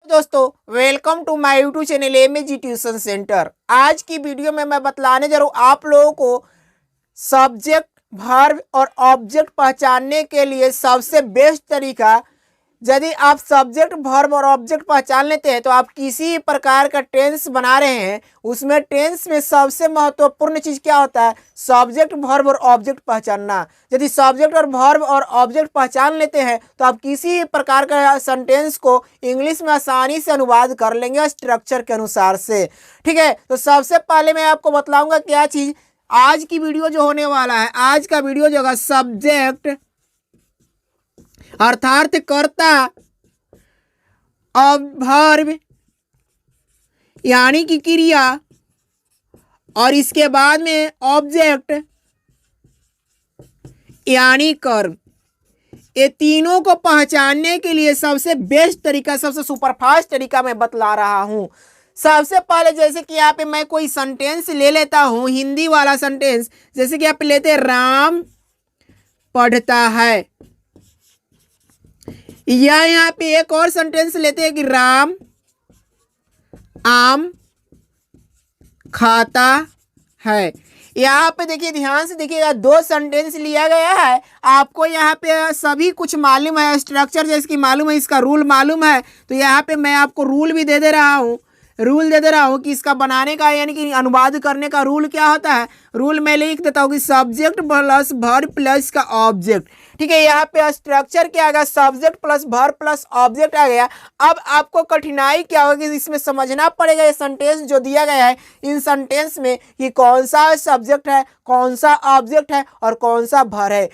दोस्तों welcome to my YouTube channel MAG tuition center. आज की वीडियो में मैं बतलाने जा रहा हूँ आप लोगों को सब्जेक्ट वर्ब और ऑब्जेक्ट पहचानने के लिए सबसे बेस्ट तरीका। यदि आप सब्जेक्ट वर्ब और ऑब्जेक्ट पहचान लेते हैं तो आप किसी प्रकार का टेंस बना रहे हैं, उसमें टेंस में सबसे महत्वपूर्ण चीज़ क्या होता है? सब्जेक्ट वर्ब और ऑब्जेक्ट पहचानना। यदि सब्जेक्ट और वर्ब और ऑब्जेक्ट पहचान लेते हैं तो आप किसी प्रकार का सेंटेंस को इंग्लिश में आसानी से अनुवाद कर लेंगे स्ट्रक्चर के अनुसार से। ठीक है, तो सबसे पहले मैं आपको बतलाऊंगा क्या चीज़। आज की वीडियो जो होने वाला है, आज का वीडियो जो होगा सब्जेक्ट अर्थात कर्ता और वर्ब यानी कि क्रिया और इसके बाद में ऑब्जेक्ट यानी कर्म, ये तीनों को पहचानने के लिए सबसे बेस्ट तरीका, सबसे सुपरफास्ट तरीका मैं बतला रहा हूं। सबसे पहले जैसे कि यहाँ पे मैं कोई सेंटेंस ले लेता हूं, हिंदी वाला सेंटेंस, जैसे कि आप लेते हैं राम पढ़ता है, या यहाँ पे एक और सेंटेंस लेते हैं कि राम आम खाता है। यहाँ पे देखिए, ध्यान से देखिएगा, दो सेंटेंस लिया गया है। आपको यहाँ पे सभी कुछ मालूम है, स्ट्रक्चर जैसे कि मालूम है, इसका रूल मालूम है। तो यहाँ पे मैं आपको रूल भी दे दे रहा हूँ, कि इसका बनाने का यानी कि अनुवाद करने का रूल क्या होता है। रूल मैं लिख देता हूँ कि सब्जेक्ट प्लस वर्ब प्लस का ऑब्जेक्ट। ठीक है, यहाँ पे स्ट्रक्चर क्या आ गया? Subject plus verb plus object आ गया। अब आपको कठिनाई क्या होगी? इसमें समझना पड़ेगा ये सेंटेंस जो दिया गया है, इन सेंटेंस में कि कौन सा सब्जेक्ट है, कौन सा ऑब्जेक्ट है और कौन सा वर्ब है।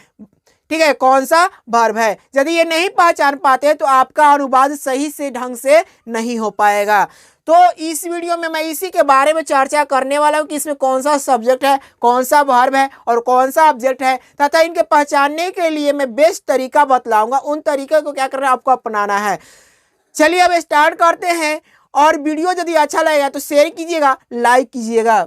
ठीक है, कौन सा वर्ब है। यदि ये नहीं पहचान पाते तो आपका अनुवाद सही से ढंग से नहीं हो पाएगा। तो इस वीडियो में मैं इसी के बारे में चर्चा करने वाला हूँ कि इसमें कौन सा सब्जेक्ट है, कौन सा वर्ब है और कौन सा ऑब्जेक्ट है, तथा इनके पहचानने के लिए मैं बेस्ट तरीका बतलाऊंगा। उन तरीके को क्या करना है, आपको अपनाना है। चलिए अब स्टार्ट करते हैं। और वीडियो यदि अच्छा लगेगा तो शेयर कीजिएगा, लाइक कीजिएगा।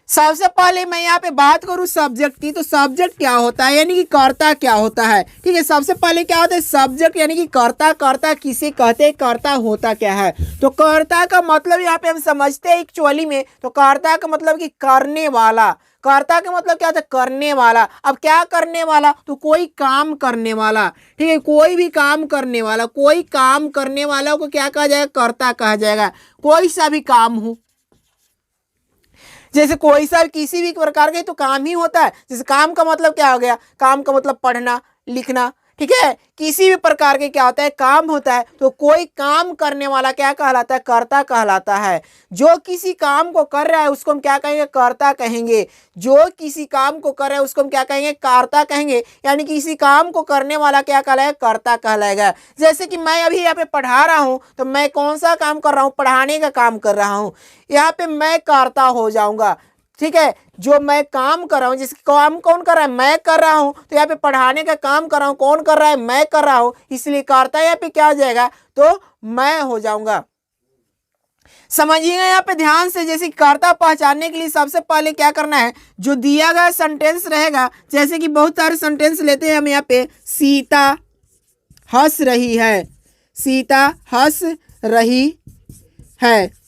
सबसे पहले मैं यहाँ पे बात करूँ सब्जेक्ट की, तो सब्जेक्ट क्या होता है यानी कि कर्ता क्या होता है। ठीक है, सबसे पहले क्या होता है सब्जेक्ट यानी कि कर्ता। कर्ता किसे कहते हैं, कर्ता होता क्या है? तो कर्ता का मतलब यहाँ पे हम समझते हैं एक्चुअली में, तो कर्ता का मतलब कि करने वाला। कर्ता का मतलब क्या होता है? करने वाला। अब क्या करने वाला? तो कोई काम करने वाला। ठीक है, कोई भी काम करने वाला, कोई काम करने वाला को क्या कहा जाएगा? कर्ता कहा जाएगा। कोई सा भी काम हो, जैसे कोई सा किसी भी प्रकार का तो काम ही होता है। जैसे काम का मतलब क्या हो गया? काम का मतलब पढ़ना लिखना। ठीक है, किसी भी प्रकार के क्या होता है? काम होता है। तो कोई काम करने वाला क्या कहलाता है? कर्ता कहलाता है। जो किसी काम को कर रहा है उसको हम क्या कहेंगे? कर्ता कहेंगे। जो किसी काम को कर रहा है उसको हम क्या कहेंगे? कर्ता कहेंगे। यानी किसी काम को करने वाला क्या कहलाएगा? कर्ता कहलाएगा। जैसे कि मैं अभी यहाँ पे पढ़ा रहा हूँ, तो मैं कौन सा काम कर रहा हूँ? पढ़ाने का काम कर रहा हूँ। यहाँ पे मैं कर्ता हो जाऊंगा। ठीक है, जो मैं काम कर रहा हूँ, जिसका काम कौन कर रहा है? मैं कर रहा हूँ। तो यहाँ पे पढ़ाने का काम कर रहा हूँ, कौन कर रहा है? मैं कर रहा हूँ। इसलिए कर्ता यहाँ पे क्या हो जाएगा? तो मैं हो जाऊंगा। समझिएगा यहाँ पे ध्यान से। जैसे कर्ता पहचानने के लिए सबसे पहले क्या करना है, जो दिया गया सेंटेंस रहेगा, जैसे कि बहुत सारे सेंटेंस लेते हैं हम। यहाँ पे सीता हंस रही है, सीता हंस रही है।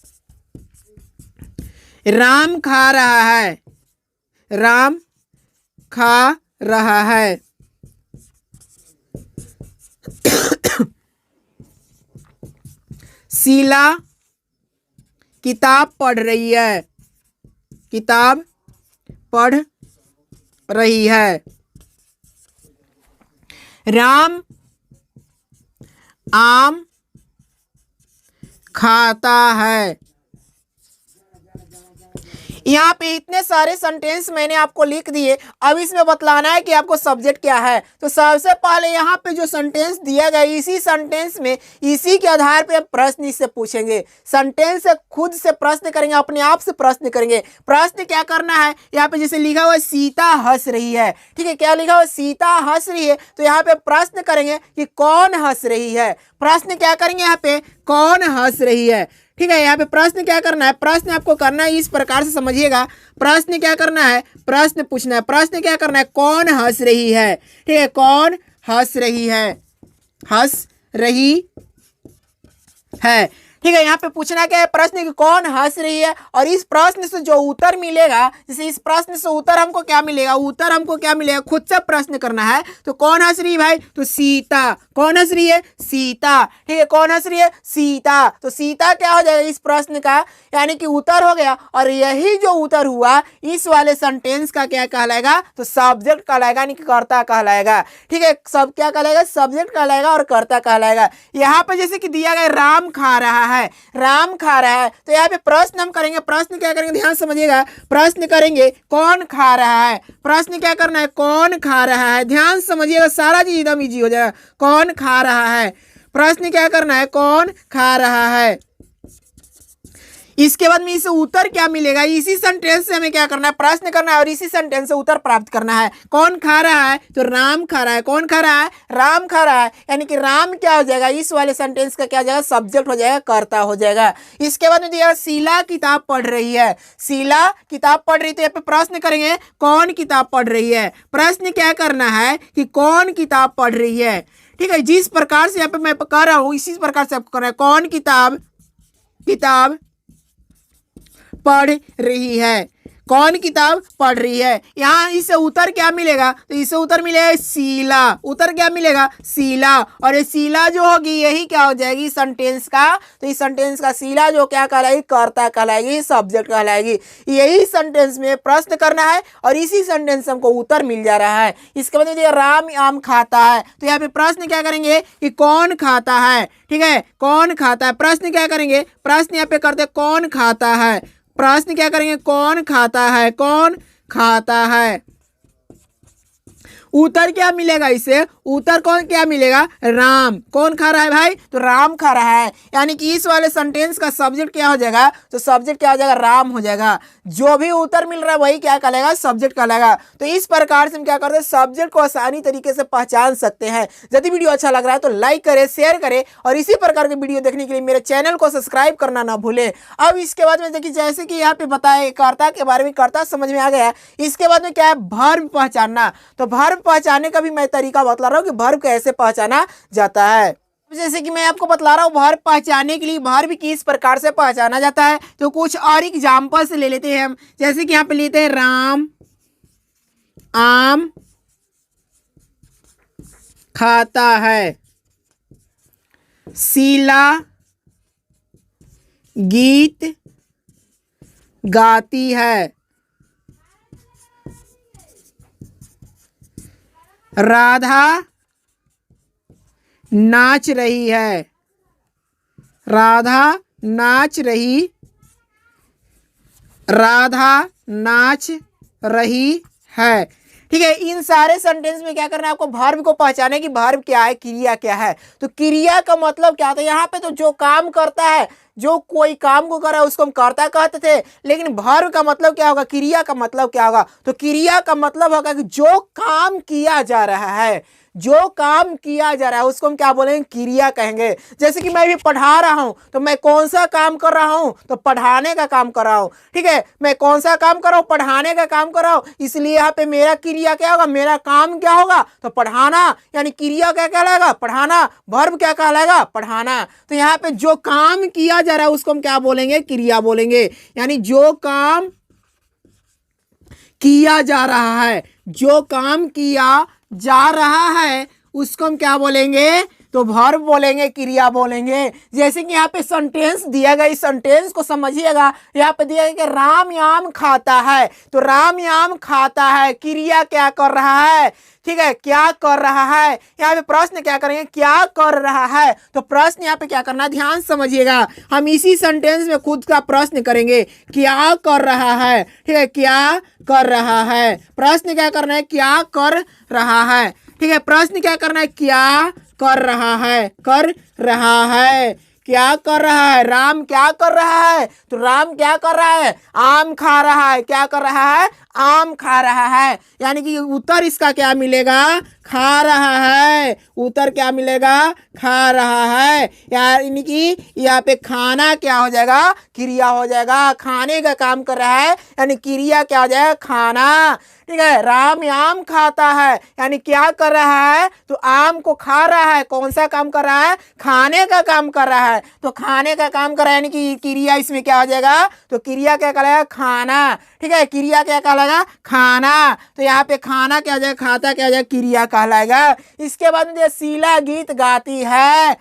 राम खा रहा है, राम खा रहा है। शीला किताब पढ़ रही है, किताब पढ़ रही है। राम आम खाता है। यहाँ पे इतने सारे सेंटेंस मैंने आपको लिख दिए। अब इसमें बतलाना है कि आपको सब्जेक्ट क्या है। तो सबसे पहले यहाँ पे जो सेंटेंस दिया गया, इसी सेंटेंस में, इसी के आधार पे प्रश्न इससे पूछेंगे। सेंटेंस से खुद से प्रश्न करेंगे, अपने आप से प्रश्न करेंगे। प्रश्न क्या करना है? यहाँ पे जैसे लिखा हुआ है सीता हंस रही है। ठीक है, क्या लिखा हुआ है? सीता हंस रही है। तो यहाँ पे प्रश्न करेंगे कि कौन हंस रही है। प्रश्न क्या करेंगे यहाँ पे? कौन हंस रही है। ठीक है, यहाँ पे प्रश्न क्या करना है? प्रश्न आपको करना है इस प्रकार से, समझिएगा। प्रश्न क्या करना है? प्रश्न पूछना है। प्रश्न क्या करना है? कौन हंस रही है। ठीक है, कौन हंस रही है, हंस रही है। ठीक है, यहाँ पे पूछना क्या है प्रश्न कि कौन हंस रही है, और इस प्रश्न से जो उत्तर मिलेगा, जैसे इस प्रश्न से उत्तर हमको क्या मिलेगा, उत्तर हमको क्या मिलेगा खुद से प्रश्न करना है। तो कौन हंस रही है भाई, तो सीता। कौन हंस रही है, सीता। ठीक है, कौन हंस रही है, सीता। तो सीता क्या हो जाएगा इस प्रश्न का, यानी कि उत्तर हो गया। और यही जो उत्तर हुआ इस वाले सेंटेंस का क्या कहलाएगा, तो सब्जेक्ट कहलाएगा, यानी कि कर्ता कहलाएगा। ठीक है, सब क्या कहलाएगा, सब्जेक्ट कहलाएगा और कर्ता कहलाएगा। यहाँ पे जैसे कि दिया गया राम खा रहा है, राम खा रहा है, तो यहाँ पे प्रश्न हम करेंगे। प्रश्न क्या करेंगे, ध्यान समझिएगा, प्रश्न करेंगे कौन खा रहा है। प्रश्न क्या करना है, कौन खा रहा है, ध्यान समझिएगा, सारा चीज एकदम इजी हो जाएगा। कौन खा रहा है, प्रश्न क्या करना है, कौन खा रहा है। इसके बाद में इसे उत्तर क्या मिलेगा, इसी सेंटेंस से हमें क्या करना है, प्रश्न करना है और इसी सेंटेंस से उत्तर प्राप्त करना है। कौन खा रहा है, तो राम खा रहा है। कौन खा रहा है, राम खा रहा है, यानी कि राम क्या हो जाएगा, इस वाले सेंटेंस का क्या हो जाएगा, सब्जेक्ट हो जाएगा, कर्ता हो जाएगा। इसके बाद में दिया शीला किताब पढ़ रही है, शीला किताब पढ़ रही, तो यहाँ पे प्रश्न करेंगे कौन किताब पढ़ रही है। प्रश्न क्या करना है कि कौन किताब पढ़ रही है। ठीक है, जिस प्रकार से यहाँ पे मैं कर रहा हूँ इसी प्रकार से आपको करना है। कौन किताब पढ़ रही है, कौन किताब पढ़ रही है। यहाँ इससे उत्तर क्या मिलेगा, तो इससे उत्तर मिलेगा शीला। उत्तर क्या मिलेगा, शीला। और ये शीला जो होगी यही क्या हो जाएगी सेंटेंस का, तो इस सेंटेंस का शीला जो क्या कहलाएगी, कर्ता कहलाएगी, सब्जेक्ट कहलाएगी। यही सेंटेंस में प्रश्न करना है और इसी सेंटेंस से हमको उत्तर मिल जा रहा है। इसके बाद में राम आम खाता है, तो यहाँ पे प्रश्न क्या करेंगे कि कौन खाता है। ठीक है, कौन खाता है, प्रश्न क्या करेंगे, प्रश्न यहाँ पे करते कौन खाता है। प्रश्न क्या करेंगे, कौन खाता है, कौन खाता है। उत्तर क्या मिलेगा, इसे उत्तर कौन क्या मिलेगा, राम। कौन खा रहा है भाई, तो राम खा रहा है, यानी कि इस वाले सेंटेंस का सब्जेक्ट क्या हो जाएगा, तो सब्जेक्ट क्या हो जाएगा, राम हो जाएगा। जो भी उत्तर मिल रहा है वही क्या कहलाएगा, सब्जेक्ट कहलाएगा। तो इस प्रकार से हम क्या करते हैं, सब्जेक्ट को आसानी तरीके से पहचान सकते हैं। यदि वीडियो अच्छा लग रहा है तो लाइक करें, शेयर करें और इसी प्रकार के वीडियो देखने के लिए मेरे चैनल को सब्सक्राइब करना ना भूलें। अब इसके बाद में देखिए, जैसे कि यहाँ पे बताया कर्ता के बारे में, कर्ता समझ में आ गया। इसके बाद में क्या है, वर्ब पहचानना। तो वर्ब पहचानने का भी मैं तरीका बतला रहा हूँ कि वर्ब कैसे पहचाना जाता है। जैसे कि मैं आपको बतला रहा हूँ वर्ब पहचानने के लिए वर्ब किस प्रकार से पहचाना जाता है, तो कुछ और एग्जाम्पल से ले लेते हैं हम। जैसे कि यहाँ पे लेते हैं राम आम खाता है, शीला गीत गाती है, राधा नाच रही है, राधा नाच रही है। ठीक है, इन सारे सेंटेंस में क्या करना है आपको, वर्ब को पहचाने की वर्ब क्या है, क्रिया क्या है। तो क्रिया का मतलब क्या होता है, यहाँ पे तो जो काम करता है, जो कोई काम को कर रहा है उसको हम कर्ता कहते थे, लेकिन वर्ब का मतलब क्या होगा, क्रिया का मतलब क्या होगा, तो क्रिया का मतलब होगा कि जो काम किया जा रहा है, जो काम किया जा रहा है उसको हम क्या बोलेंगे, क्रिया कहेंगे। जैसे कि मैं भी पढ़ा रहा हूं, तो मैं कौन सा काम कर रहा हूं, तो पढ़ाने का काम कर रहा हूं। ठीक है, मैं कौन सा काम कर रहा हूं, पढ़ाने का काम कर रहा हूं, इसलिए यहाँ पे मेरा क्रिया क्या होगा, मेरा काम क्या होगा, तो पढ़ाना, यानी क्रिया क्या कहलाएगा, पढ़ाना। वर्ब क्या कहलाएगा, पढ़ाना। तो यहाँ पे जो काम किया जा रहा है उसको हम क्या बोलेंगे, क्रिया बोलेंगे। यानी जो काम किया जा रहा है, जो काम किया जा रहा है उसको हम क्या बोलेंगे, तो वर्ब बोलेंगे, क्रिया बोलेंगे। जैसे कि यहाँ पे सेंटेंस दिया गया, इस सेंटेंस को समझिएगा। यहाँ पे दिया गया कि राम आम खाता है, तो राम आम खाता है, क्रिया क्या कर रहा है, ठीक है, क्या कर रहा है। यहाँ पे प्रश्न क्या करेंगे, क्या कर रहा है। तो प्रश्न यहाँ पे क्या करना है, ध्यान समझिएगा। हम इसी सेंटेंस में खुद का प्रश्न करेंगे, क्या कर रहा है। ठीक है, क्या कर रहा है, प्रश्न क्या करना है, क्या कर रहा है। ठीक है, प्रश्न क्या करना है, क्या कर रहा है, कर रहा है, क्या कर रहा है, राम क्या कर रहा है, तो राम क्या कर रहा है, आम खा रहा है। क्या कर रहा है, आम खा रहा है, यानी कि उत्तर इसका क्या मिलेगा, खा रहा है। उत्तर क्या मिलेगा, खा रहा है, यानी कि यहाँ पे खाना क्या हो जाएगा, क्रिया हो जाएगा। खाने का काम कर रहा है, यानी क्रिया क्या हो जाएगा, खाना। ठीक है। राम आम खाता है यानी क्या कर रहा है, तो आम को खा रहा है। कौन सा काम कर रहा है, खाने का काम कर रहा है। तो खाने का काम कर रहा है यानी कि क्रिया इसमें क्या हो जाएगा, तो क्रिया क्या कहलाएगा, खाना। ठीक है, क्रिया क्या कहलाएगा, खाना। तो यहाँ पे खाना क्या हो जाएगा, खाता क्या हो जाएगा, क्रिया कहलाएगा। इसके बाद में शीला गीत गाती है,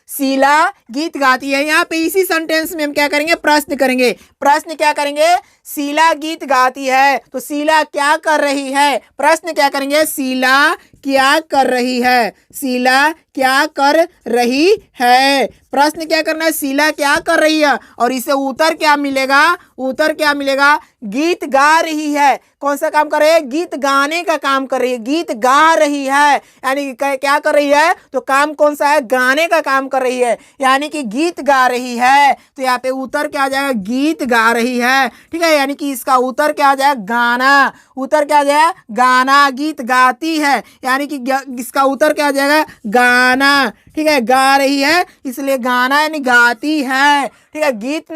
शीला गीत गाती है। यहाँ पे इसी सेंटेंस में हम क्या करेंगे, प्रश्न करेंगे। प्रश्न क्या करेंगे, शीला गीत गाती है, तो शीला क्या कर रही है। प्रश्न क्या करेंगे, शीला क्या कर रही है, शीला क्या कर रही है। प्रश्न क्या करना है, शीला क्या कर रही है, और इसे उत्तर क्या मिलेगा, उत्तर क्या मिलेगा, गीत गा रही है। कौन सा काम कर रही है, गीत गाने का काम कर रही है, गीत गा रही है यानी क्या कर रही है, तो काम कौन सा है, गाने का काम कर रही है यानी कि गीत गा रही है। तो यहाँ पे उत्तर क्या आ जाएगा, गीत गा रही है। ठीक है, यानी कि इसका उत्तर क्या आ जाएगा, गाना। उत्तर क्या आ जाएगा, गाना। गीत गाती है यानी कि इसका उत्तर क्या आ जाएगा, गाना। ठीक है, गा रही है इसलिए गाना यानी गाती है। ठीक है, गीत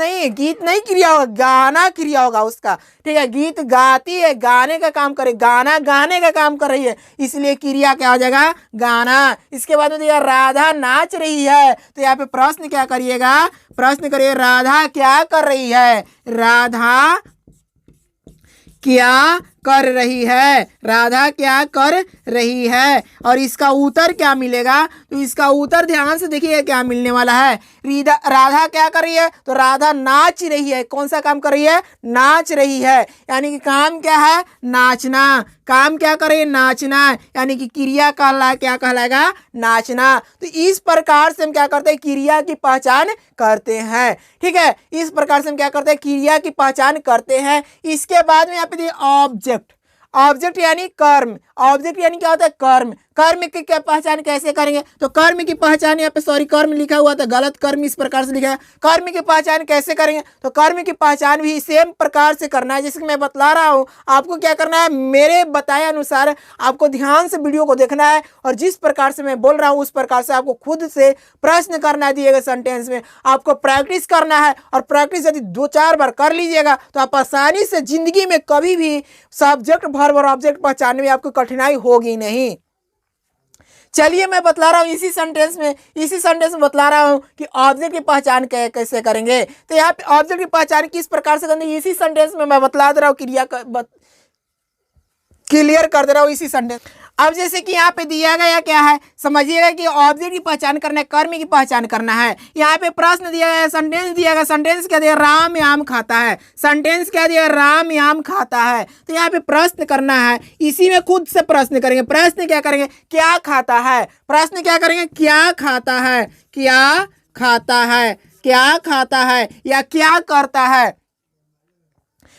नहीं क्रिया होगा, गाना क्रिया होगा उसका। ठीक है, गीत गाती है, गाने का काम करे, गाना गाने का काम कर रही है इसलिए क्रिया क्या हो जाएगा, गाना। इसके बाद में देखिए राधा नाच रही है, तो यहाँ पे प्रश्न क्या करिएगा, प्रश्न करिए राधा क्या कर रही है, राधा क्या कर रही है, राधा क्या कर रही है। और इसका उत्तर क्या मिलेगा, तो इसका उत्तर ध्यान से देखिए क्या मिलने वाला है। राधा क्या कर रही है, तो राधा नाच रही है। कौन सा काम कर रही है, नाच रही है यानी कि काम क्या है, नाचना। काम क्या कर रही है, नाचना यानी कि क्रिया क्या कहलाएगा, नाचना। तो इस प्रकार से हम क्या करते हैं, क्रिया की पहचान करते हैं। ठीक है, इस प्रकार से हम क्या करते हैं, क्रिया की पहचान करते हैं। इसके बाद में यहाँ पे ऑब्जेक्ट, ऑब्जेक्ट यानी कर्म। ऑब्जेक्ट यानी क्या होता है, कर्म। कर्म की क्या पहचान कैसे करेंगे, तो कर्म की पहचान यहाँ पे कर्म लिखा हुआ था, गलत, कर्म इस प्रकार से लिखा है। कर्म की पहचान कैसे करेंगे, तो कर्म की पहचान भी सेम प्रकार से करना है जैसे कि मैं बतला रहा हूँ। आपको क्या करना है, मेरे बताए अनुसार आपको ध्यान से वीडियो को देखना है और जिस प्रकार से मैं बोल रहा हूँ उस प्रकार से आपको खुद से प्रश्न करना दिए गए सेंटेंस में। आपको प्रैक्टिस करना है और प्रैक्टिस यदि 2-4 बार कर लीजिएगा तो आप आसानी से जिंदगी में कभी भी सब्जेक्ट वर्ब और ऑब्जेक्ट पहचानने में आपको कठिनाई होगी नहीं। चलिए मैं बतला रहा हूँ इसी सेंटेंस में बतला रहा हूँ कि ऑब्जेक्ट की पहचान कैसे करेंगे। तो यहाँ पे ऑब्जेक्ट की पहचान किस प्रकार से करेंगे, इसी सेंटेंस में मैं बतला दे रहा हूँ, क्लियर कर दे रहा हूँ इसी सेंटेंस। अब जैसे कि यहाँ पे दिया गया क्या है, समझिएगा कि ऑब्जेक्ट की पहचान करना है, कर्म की पहचान करना है। यहाँ पे प्रश्न दिया गया है, सेंटेंस दिया गया, सेंटेंस क्या दिया, राम आम खाता है। सेंटेंस क्या दिया, राम आम खाता है। तो यहाँ पे प्रश्न करना है, इसी में खुद से प्रश्न करेंगे। प्रश्न क्या करेंगे, क्या खाता है। प्रश्न क्या करेंगे, क्या खाता है, क्या खाता है, क्या खाता है या क्या करता है।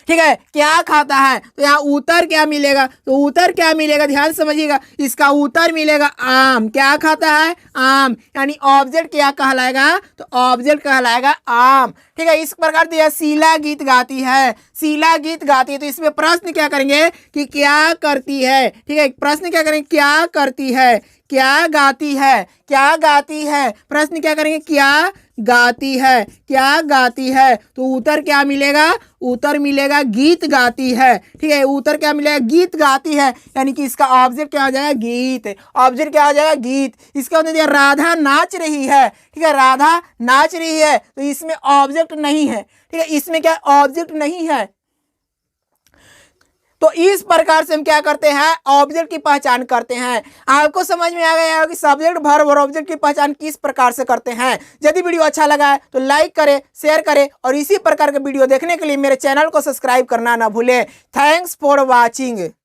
ठीक है, क्या खाता है, तो यहाँ उत्तर क्या मिलेगा, तो उत्तर क्या मिलेगा, ध्यान समझिएगा। इसका उत्तर मिलेगा आम। क्या खाता है, आम यानी ऑब्जेक्ट क्या कहलाएगा, तो ऑब्जेक्ट कहलाएगा आम। ठीक है, इस प्रकार दिया शीला गीत गाती है, शीला गीत गाती है। तो इसमें प्रश्न क्या करेंगे कि क्या करती है। ठीक है, प्रश्न क्या करेंगे, क्या करती है, क्या गाती है, क्या गाती है। प्रश्न क्या करेंगे, क्या गाती है, क्या गाती है। तो उत्तर क्या मिलेगा, उत्तर मिलेगा गीत गाती है। ठीक है, उत्तर क्या मिलेगा, गीत गाती है यानी कि इसका ऑब्जेक्ट क्या हो जाएगा, गीत। ऑब्जेक्ट क्या हो जाएगा, गीत। इसके बाद दिया राधा नाच रही है। ठीक है, राधा नाच रही है, तो इसमें ऑब्जेक्ट नहीं है। ठीक है, इसमें क्या ऑब्जेक्ट नहीं है। तो इस प्रकार से हम क्या करते हैं, ऑब्जेक्ट की पहचान करते हैं। आपको समझ में आ गया है कि सब्जेक्ट वर्ब और ऑब्जेक्ट की पहचान किस प्रकार से करते हैं। यदि वीडियो अच्छा लगा है तो लाइक करें, शेयर करें और इसी प्रकार के वीडियो देखने के लिए मेरे चैनल को सब्सक्राइब करना ना भूलें। Thanks for watching.